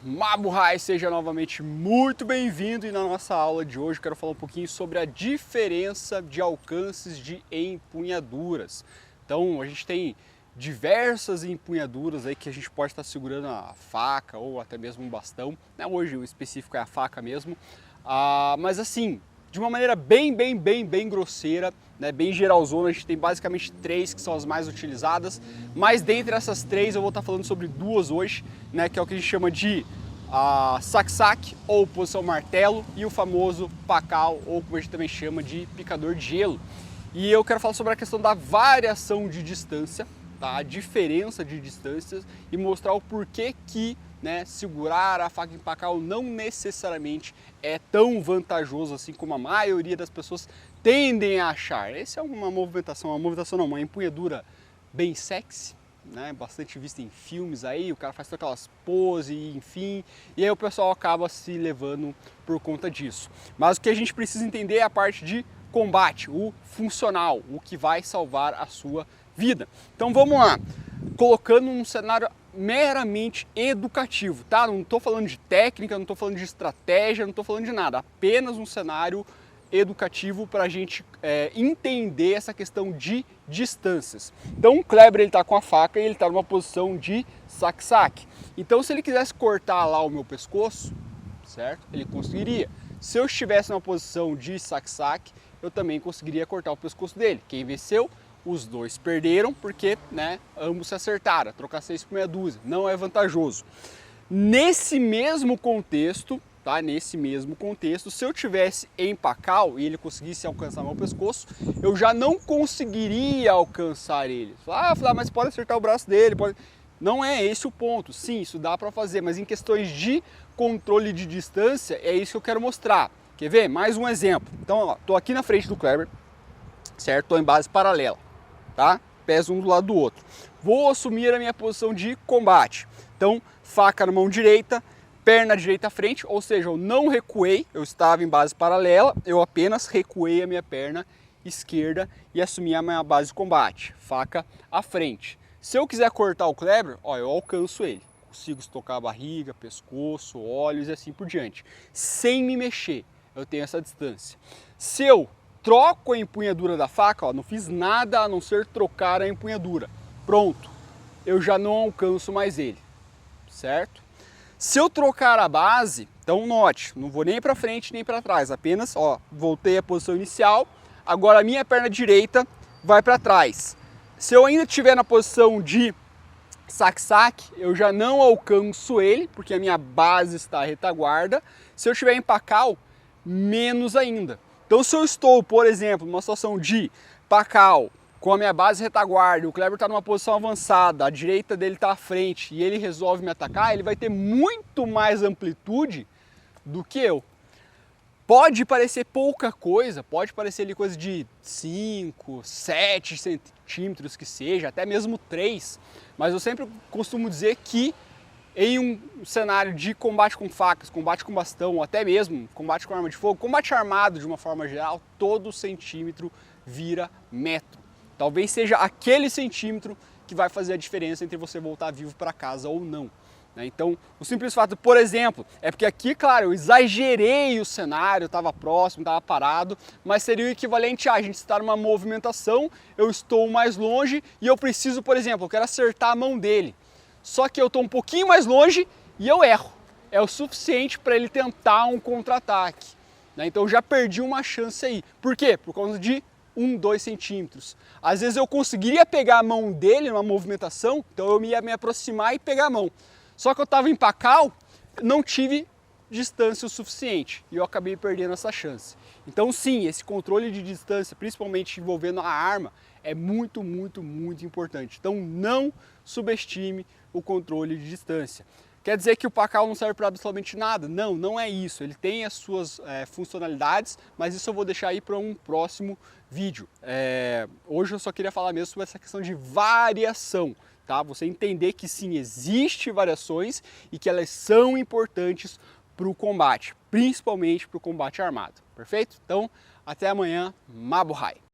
Mabuhay, seja novamente muito bem-vindo, e na nossa aula de hoje eu quero falar um pouquinho sobre a diferença de alcances de empunhaduras. Então a gente tem diversas empunhaduras aí que a gente pode estar segurando a faca ou até mesmo um bastão, né? Hoje o específico é a faca mesmo, mas assim, de uma maneira bem grosseira, né, bem geralzona, a gente tem basicamente três que são as mais utilizadas, mas dentre essas três eu vou estar falando sobre duas hoje, né, que é o que a gente chama de sac-sac ou posição martelo e o famoso pacal, ou como a gente também chama de picador de gelo. E eu quero falar sobre a questão da variação de distância, tá? A diferença de distâncias e mostrar o porquê que, né, segurar a faca em pacal não necessariamente é tão vantajoso assim como a maioria das pessoas tendem a achar. Essa é uma movimentação não, uma empunhadura bem sexy, né, bastante vista em filmes aí, o cara faz todas aquelas poses, enfim, e aí o pessoal acaba se levando por conta disso. Mas o que a gente precisa entender é a parte de combate, o funcional, o que vai salvar a sua vida. Então vamos lá, colocando um cenário meramente educativo, tá? Não estou falando de técnica, não estou falando de estratégia, não estou falando de nada, apenas um cenário educativo para a gente entender essa questão de distâncias. Então o Kleber ele está com a faca e ele está numa posição de sac-sac. Então se ele quisesse cortar lá o meu pescoço, certo? Ele conseguiria. Se eu estivesse numa posição de sac-sac, eu também conseguiria cortar o pescoço dele. Quem venceu? Os dois perderam porque, né, ambos se acertaram. Trocar 6 por meia dúzia não é vantajoso. Nesse mesmo contexto, tá? Nesse mesmo contexto, se eu tivesse em pacal e ele conseguisse alcançar meu pescoço, eu já não conseguiria alcançar ele. Mas pode acertar o braço dele, pode... Não é esse o ponto. Sim, isso dá para fazer, mas em questões de controle de distância é isso que eu quero mostrar. Quer ver? Mais um exemplo. Então, ó, tô aqui na frente do Kleber, certo? Tô em base paralela, tá? Pés um do lado do outro. Vou assumir a minha posição de combate. Então, faca na mão direita, perna direita à frente, ou seja, eu não recuei, eu estava em base paralela, eu apenas recuei a minha perna esquerda e assumi a minha base de combate, faca à frente. Se eu quiser cortar o Kleber, ó, eu alcanço ele. Consigo estocar a barriga, pescoço, olhos e assim por diante. Sem me mexer, eu tenho essa distância. Se eu troco a empunhadura da faca, ó, não fiz nada a não ser trocar a empunhadura. Pronto, eu já não alcanço mais ele, certo? Se eu trocar a base, então note, não vou nem para frente nem para trás, apenas, ó, voltei à posição inicial, agora a minha perna direita vai para trás. Se eu ainda estiver na posição de sac-sac, eu já não alcanço ele, porque a minha base está à retaguarda. Se eu estiver em pacal, menos ainda. Então se eu estou, por exemplo, numa situação de pacal, com a minha base retaguarda, o Kleber está numa posição avançada, a direita dele está à frente e ele resolve me atacar, ele vai ter muito mais amplitude do que eu. Pode parecer pouca coisa, pode parecer ali coisa de 5, 7 centímetros que seja, até mesmo 3, mas eu sempre costumo dizer que em um cenário de combate com facas, combate com bastão, ou até mesmo combate com arma de fogo, combate armado de uma forma geral, todo centímetro vira metro. Talvez seja aquele centímetro que vai fazer a diferença entre você voltar vivo para casa ou não. Então, o simples fato, por exemplo, é porque aqui, claro, eu exagerei o cenário, estava próximo, estava parado, mas seria o equivalente a gente estar numa movimentação, eu estou mais longe e eu preciso, por exemplo, eu quero acertar a mão dele. Só que eu estou um pouquinho mais longe e eu erro. É o suficiente para ele tentar um contra-ataque. Então eu já perdi uma chance aí. Por quê? Por causa de 1, 2 centímetros. Às vezes eu conseguiria pegar a mão dele numa movimentação, então eu ia me aproximar e pegar a mão. Só que eu estava em pacal, não tive distância o suficiente e eu acabei perdendo essa chance. Então sim, esse controle de distância, principalmente envolvendo a arma, é muito importante. Então não subestime o controle de distância. Quer dizer que o pacal não serve para absolutamente nada? Não, não é isso. Ele tem as suas funcionalidades, mas isso eu vou deixar aí para um próximo vídeo. Hoje eu só queria falar mesmo sobre essa questão de variação. Tá? Você entender que sim, existe variações e que elas são importantes para o combate, principalmente para o combate armado. Perfeito? Então, até amanhã. Mabuhay!